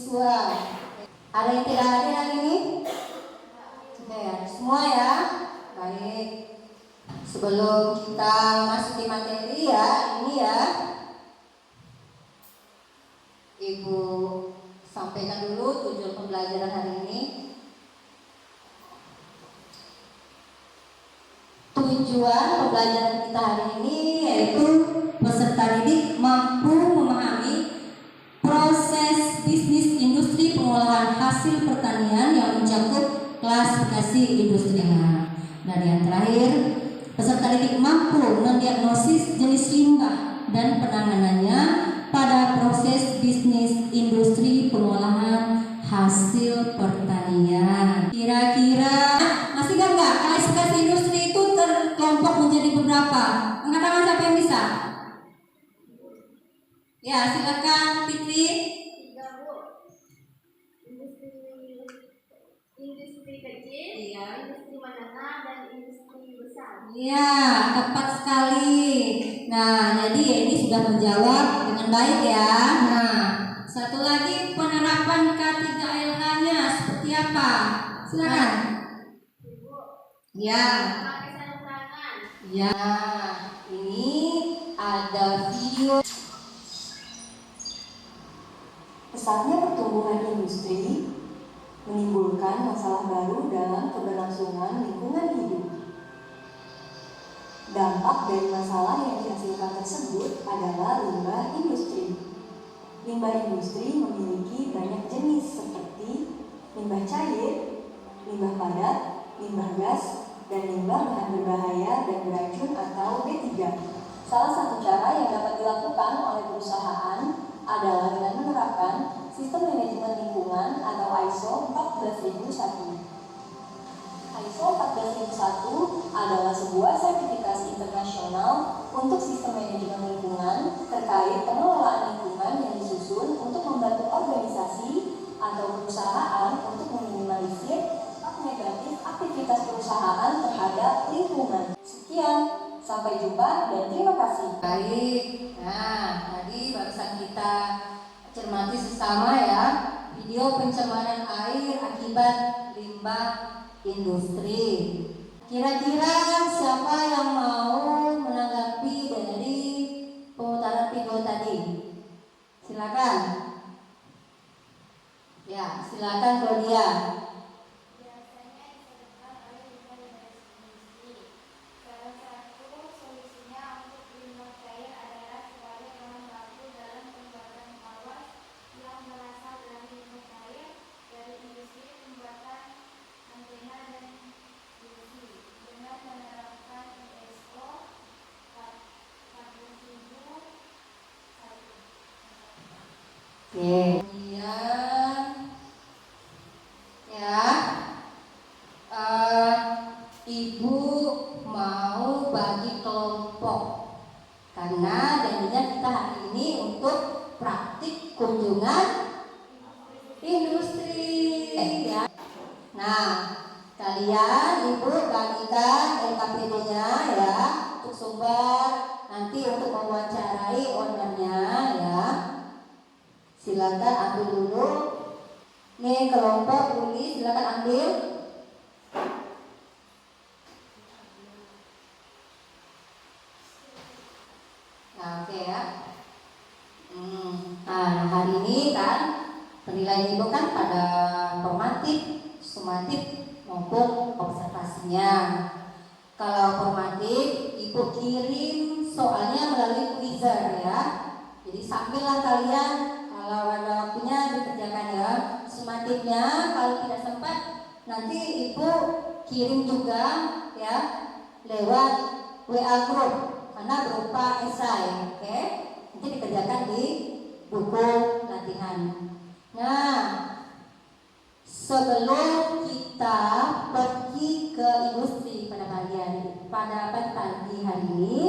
siswa. Ada yang tidak hadir hari ini? Oke, semua ya. Baik. Sebelum kita masuk di materi ya, ini ya, Ibu sampaikan dulu tujuan pembelajaran hari ini. Tujuan pembelajaran kita hari ini yaitu peserta didik mampu memahami proses bisnis industri pengolahan hasil pertanian yang mencakup klasifikasi industrinya. Dan yang terakhir, peserta didik mampu mendiagnosis jenis limbah dan penanganannya pada proses bisnis industri pengolahan hasil pertanian. Kira-kira masih nggak klasifikasi industri itu terkelompok menjadi beberapa? Angkat tangan siapa yang bisa? Ya, silakan Fitri. 3, Bu. Industri kecil, Iya. industri menengah, dan industri besar. Iya, tepat sekali. Nah, jadi ini sudah menjawab dengan baik ya. Nah, satu lagi penerapan K3LH-nya seperti apa? Silakan. Ibu, Ya. pakai sarung tangan. Ya, ini ada video. Pesatnya pertumbuhan industri menimbulkan masalah baru dalam keberlangsungan lingkungan hidup. Dampak dari masalah yang dihasilkan tersebut adalah limbah industri. Limbah industri memiliki banyak jenis seperti limbah cair, limbah padat, limbah gas, dan limbah bahan berbahaya dan beracun atau B3. Salah satu cara yang dapat dilakukan oleh perusahaan adalah dengan menerapkan Sistem Manajemen Lingkungan atau ISO 14001. ISO 14001 adalah sebuah sertifikasi internasional untuk sistem manajemen lingkungan terkait pengelolaan lingkungan yang disusun untuk membantu organisasi atau perusahaan untuk meminimalisir dampak negatif aktivitas perusahaan terhadap lingkungan. Sekian, sampai jumpa dan terima kasih. Baik. Nah, tadi barusan kita cermati sesama ya, video pencemaran air akibat limbah industri. Kira-kira siapa yang mau menanggapi dari pemutaran video tadi? Silakan. Ya, silakan Claudia. Biasanya disebabkan oleh limbah dari industri. Salah satu solusinya untuk limbah cair adalah sebagai bahan baku dalam pembuatan awas yang berasal dari limbah cair dari industri pembuatan antena dan ilusi dengan menerapkan ISO 47001. Oke. Kemudian ya, Ibu mau bagi kelompok karena janjinya kita hari ini untuk praktik kunjungan industri ya. Nah, kalian Ibu bagikan LKPD-nya ya untuk sumber nanti untuk mewawancarai ownernya ya. Silakan ambil dulu. Nih kelompok Uli, silakan ambil. Nah, oke ya. Nah, hari ini kan penilaian Ibu kan pada formatif, sumatif maupun observasinya. Kalau formatif, Ibu kirim soalnya melalui quizzer ya. Jadi sambillah kalian kalau ada waktunya dikerjakan ya. Sumatifnya kalau tidak sempat nanti Ibu kirim juga ya lewat WA group karena berupa esai, oke? Nanti dikerjakan di buku latihan. Nah, sebelum kita pergi ke industri pada pagi hari ini,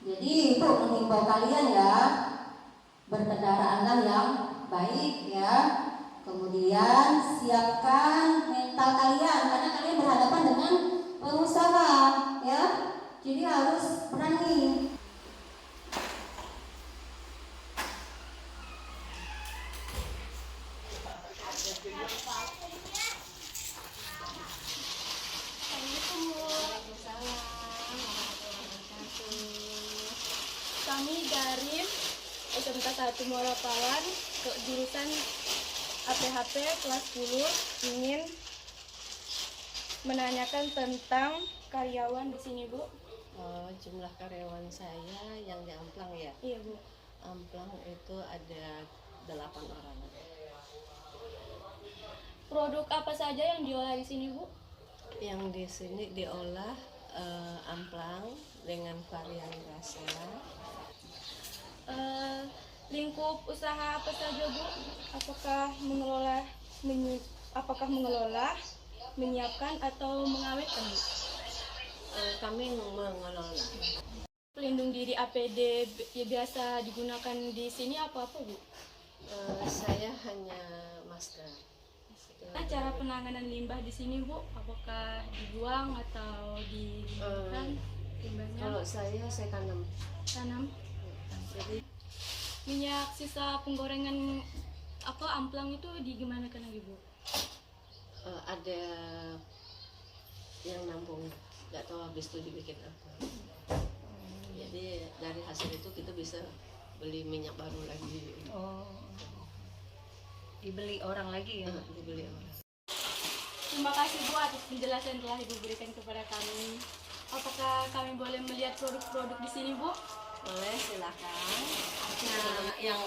jadi Ibu mengimbau kalian ya, berkendaraanlah yang baik ya. Kemudian siapkan mental kalian karena kalian berhadapan dengan pengusaha ya. Jadi harus berani. SMK 1 Muara Pawan, jurusan APHP kelas 10, ingin menanyakan tentang karyawan di sini, Bu. Jumlah karyawan saya yang di Amplang ya. Iya, Bu. Amplang itu ada 8 orang. Produk apa saja yang diolah di sini, Bu? Yang di sini diolah amplang dengan varian rasa. Lingkup usaha apa saja, Bu? Apakah mengelola, menyiapkan atau mengawetkan, Bu? Kami mengelola. Pelindung diri APD yang biasa digunakan di sini apa-apa, Bu? Saya hanya masker. Cara penanganan limbah di sini, Bu, apakah dibuang atau digunakan limbahnya? Kalau saya Tanam. jadi Minyak sisa penggorengan amplang itu digimanakan lagi, Bu? ada yang nampung, nggak tahu habis itu dibikin apa. Jadi dari hasil itu kita bisa beli minyak baru lagi. Dibeli orang lagi ya. Dibeli orang. Terima kasih, Bu, atas penjelasan yang telah Ibu berikan kepada kami. Apakah kami boleh melihat produk-produk di sini, Bu? Boleh, silakan. Nah, yang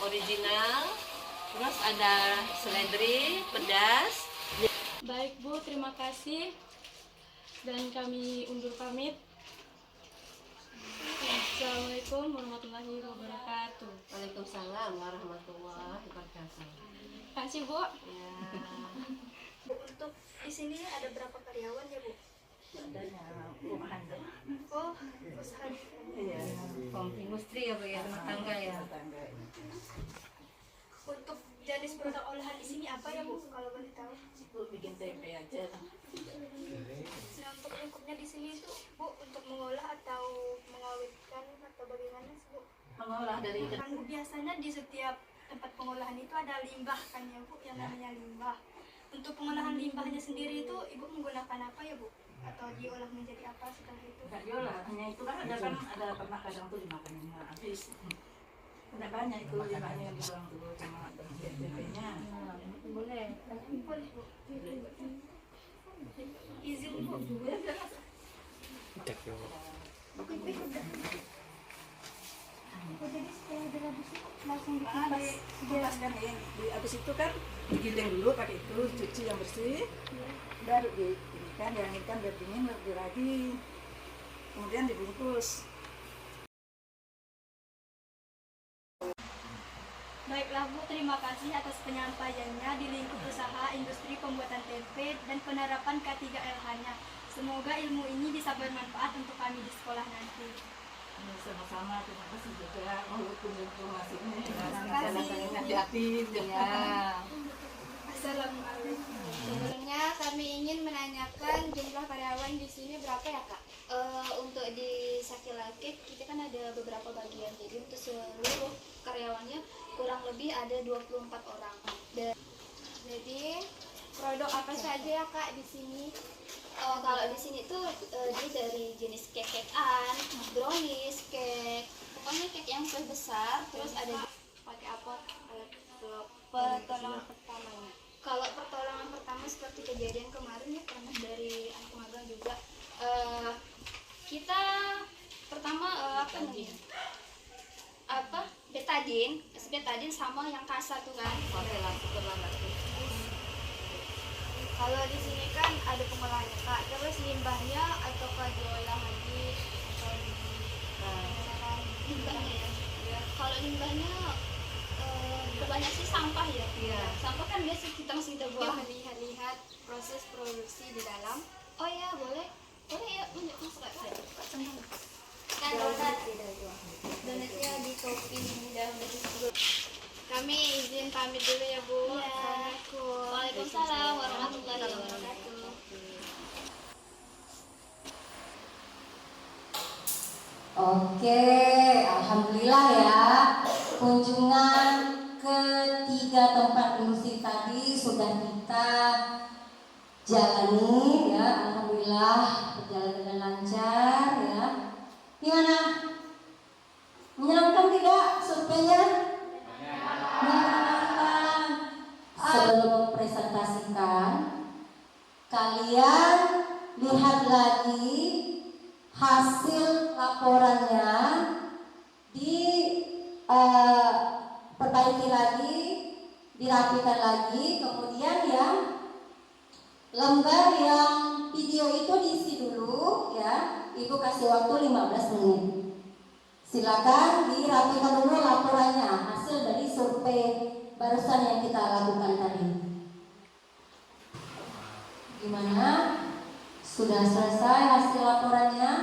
original, terus ada seledri, pedas. Baik, Bu, terima kasih. Dan kami undur pamit. Assalamualaikum warahmatullahi wabarakatuh. Waalaikumsalam warahmatullahi wabarakatuh. Terima kasih, Bu. Ya. Bu, untuk di sini ada berapa karyawan ya, Bu? Oh, usaha. Iya. Industri ya, Bu, ya, rumah tangga ya. Untuk jenis produk olahan di sini apa ya, Bu? Kalau boleh tahu. Bikin tempe aja. Nah, untuk lingkupnya di sini itu, Bu, untuk mengolah atau mengawetkan atau bagaimana sih, Bu? Mengolah dari Kan biasanya di setiap tempat pengolahan itu ada limbah kan ya, Bu, yang namanya limbah. Untuk pengolahan limbahnya sendiri itu Ibu menggunakan apa ya, Bu? Atau diolah menjadi apa setelah itu? Enggak diolah, hanya itu kan ada pernah kadang tuh dimakaninnya habis. Ada banyak itu limbahnya yang dibuang dulu sama tempenya. Boleh. Boleh, Bu. Izin, Bu. Oh, jadi setelah direbus itu langsung Dikupas kan ya, habis itu kan digiling dulu pakai itu, cuci yang bersih, baru dianginkan biar dingin, baru diragi, kemudian dibungkus. Baiklah, Bu, terima kasih atas penyampaiannya di lingkup usaha industri pembuatan tempe dan penerapan K3LH-nya. Semoga ilmu ini bisa bermanfaat untuk kami di sekolah nanti. Sama-sama, terima kasih juga walaupun informasinya. Terima kasih. Hati-hati. ya. Assalamualaikum. Sebelumnya kami ingin menanyakan jumlah karyawan di sini berapa ya, Kak? Untuk di Sakilakek kita kan ada beberapa bagian, jadi untuk seluruh karyawannya kurang lebih ada 24 orang. Jadi produk apa saja ya, Kak, di sini? Kalau di sini tuh dia dari jenis cake-cakean, brownies, cake, pokoknya cake yang besar. Terus ada pakai apa? Pertolongan pertamanya. Kalau pertolongan pertama seperti kejadian kemarin ya, pernah dari anak magang juga. Kita pertama betadine sama yang kasar tuh kan. Kalau di sini kan ada pengolahannya, Kak. Terus limbahnya ataukah diolah lagi atau limbahnya ya. Kalau limbahnya kebanyakan sih sampah ya. Iya. Sampah kan biasa kita mesti buang. Melihat-lihat proses produksi di dalam. Oh ya, boleh ya, masuk Kak. Kan Donatnya di topping dan kami izin pamit dulu ya, Bu. Iya. Assalamualaikum. Waalaikumsalam warahmatullahi wabarakatuh. Oke, alhamdulillah ya. Kunjungan ke 3 tempat industri tadi sudah kita jalani ya. Alhamdulillah berjalan dengan lancar ya. Gimana? Menyenangkan tidak surveinya? perbaiki lagi, dirapikan lagi. Kemudian yang lembar yang video itu diisi dulu ya, Ibu kasih waktu 15 menit. Silakan dirapikan dulu laporannya, hasil dari survei barusan yang kita lakukan tadi. Gimana? Sudah selesai hasil laporannya?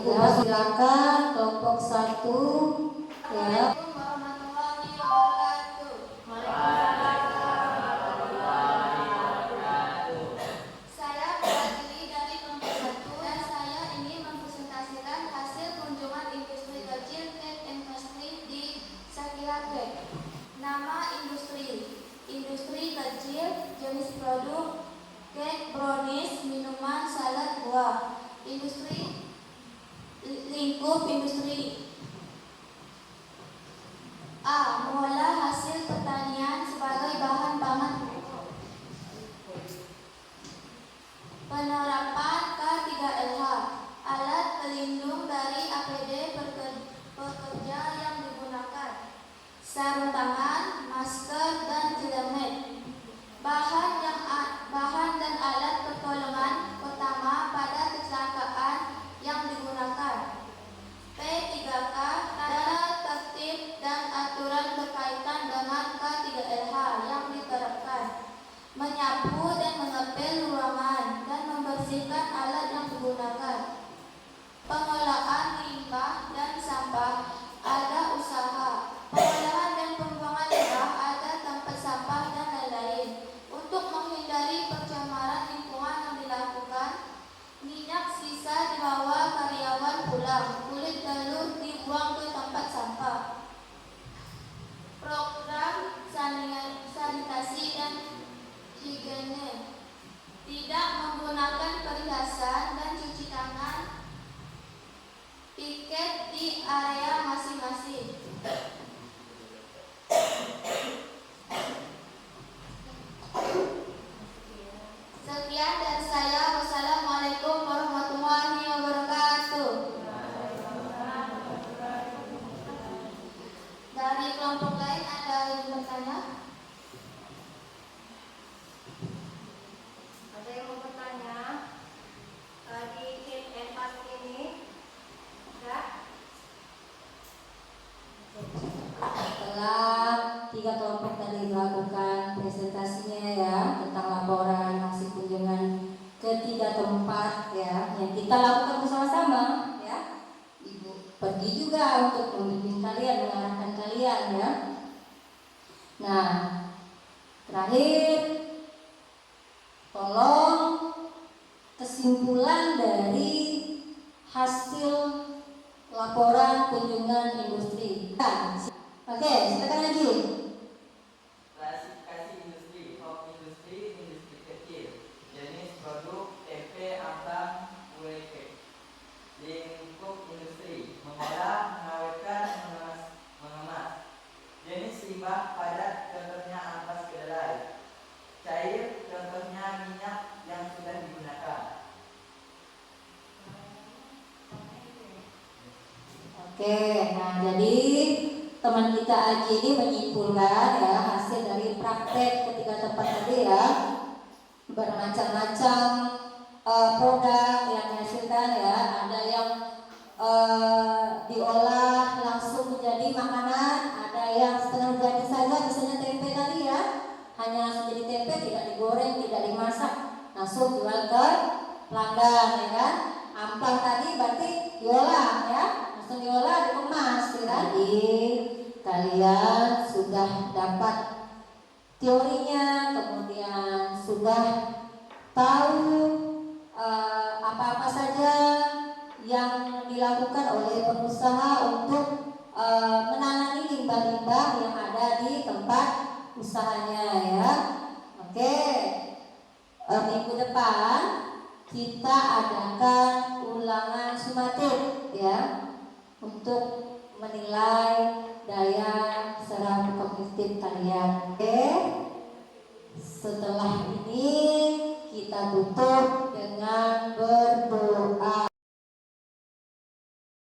Ya, silakan kelompok 1 ya. Assalamualaikum warahmatullahi wabarakatuh. Saya mewakili dari kelompok 1 dan saya ingin mempresentasikan hasil kunjungan industri kecil Cake Industry di Sakilake. Nama industri kecil, jenis produk cake, brownies, minuman, salad, buah. Industri lingkup industri. A. Mengolah hasil pertanian sebagai bahan pangan pokok. Penerapan K3LH. Alat pelindung dari APD pekerja yang digunakan. Sarung tangan, masker, dan helmet. Bahan dan alat pertolongan pertama pada kecelakaan yang digunakan. P3K, tata tertib dan aturan berkaitan dengan K3LH yang diterapkan. Menyapu dan mengepel ruangan dan membersihkan alat yang digunakan. Pengolahan limbah dan sampah, ada usaha. Pengolahan dan pembuangan limbah, ada tempat sampah dan lain-lain. Untuk menghindari pencemaran lingkungan yang dilakukan, minyak sisa dibawa karyawan pulang, kulit telur dibuang ke tempat sampah. Program sanitasi dan higiene, tidak menggunakan perhiasan dan cuci tangan. Piket di area masing-masing. Sekian dari saya. Wassalamualaikum warahmatullahi wabarakatuh. Dari kelompok lain ada yang bertanya? Ada yang mau bertanya? Di Kit and Pass ini enggak? Setelah 3 kelompok tadi melakukan presentasinya ya tentang laporan hasil kunjungan ke 3 tempat ya yang kita lakukan bersama-sama ya. Ibu pergi juga untuk membimbing kalian, mengarahkan kalian ya. Nah, terakhir tolong kesimpulan dari hasil laporan kunjungan industri. Oke, silakan lagi. Klasifikasi industri, home industri, industri kecil, jenis produk, tempe, ambang, kue cake. Lingkup industri, mengolah, mengawetkan, mengemas. Jenis limbah padat, contohnya ampas kedelai. Cair, contohnya minyak yang sudah digunakan. Oke, nah jadi teman kita Aji ini menyimpulkan ya hasil dari praktek ketiga tempat tadi ya, bermacam-macam produk yang dihasilkan ya, ada yang diolah langsung menjadi makanan, ada yang setengah jadi saja, misalnya tempe tadi ya, hanya langsung jadi tempe, tidak digoreng, tidak dimasak, langsung jual ke pelanggan ya kan. Amplang tadi berarti diolah ya, langsung diolah, dikemas ya kan. Jadi kalian sudah dapat teorinya, kemudian sudah tahu apa-apa saja yang dilakukan oleh pengusaha untuk menangani limbah-limbah yang ada di tempat usahanya ya. Oke, minggu depan kita adakan ulangan sumatif ya untuk menilai daya serap kognitif kalian. Oke, setelah ini kita tutup dengan berdoa.